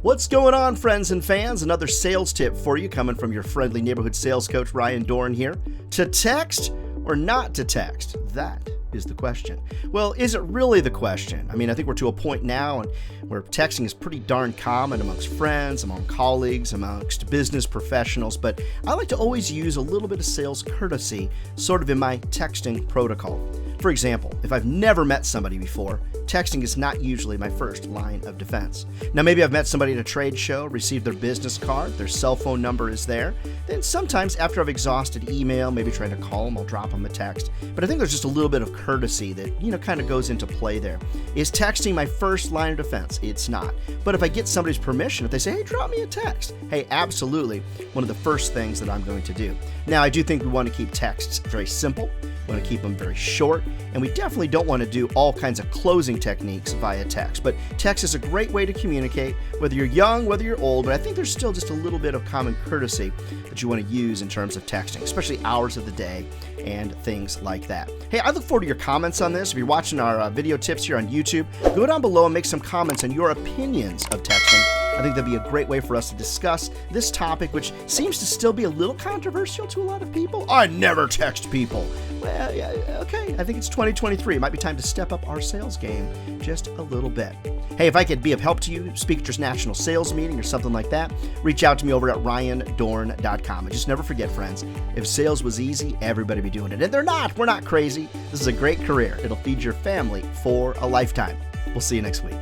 What's going on, friends and fans? Another sales tip for you coming from your friendly neighborhood sales coach, Ryan Dohrn here. To text or not to text? That is the question. Well, is it really the question? I mean, I think we're to a point now where texting is pretty darn common amongst friends, among colleagues, amongst business professionals, but I like to always use a little bit of sales courtesy sort of in my texting protocol. For example, if I've never met somebody before, texting is not usually my first line of defense. Now, maybe I've met somebody at a trade show, received their business card, their cell phone number is there. Then sometimes after I've exhausted email, maybe trying to call them, I'll drop them a text. But I think there's just a little bit of courtesy that, kind of goes into play there. Is texting my first line of defense? It's not. But if I get somebody's permission, if they say, hey, drop me a text, hey, absolutely, one of the first things that I'm going to do. Now, I do think we want to keep texts very simple. We want to keep them very short, and we definitely don't want to do all kinds of closing techniques via text. But text is a great way to communicate, whether you're young, whether you're old, but I think there's still just a little bit of common courtesy that you want to use in terms of texting, especially hours of the day and things like that. Hey, I look forward to your comments on this. If you're watching our video tips here on YouTube, go down below and make some comments on your opinions of texting. I think that'd be a great way for us to discuss this topic, which seems to still be a little controversial to a lot of people. I never text people. Well, yeah, okay, I think it's 2023. It might be time to step up our sales game just a little bit. Hey, if I could be of help to you, speak at your national sales meeting or something like that, reach out to me over at ryandohrn.com. And just never forget, friends, if sales was easy, everybody would be doing it. And they're not. We're not crazy. This is a great career. It'll feed your family for a lifetime. We'll see you next week.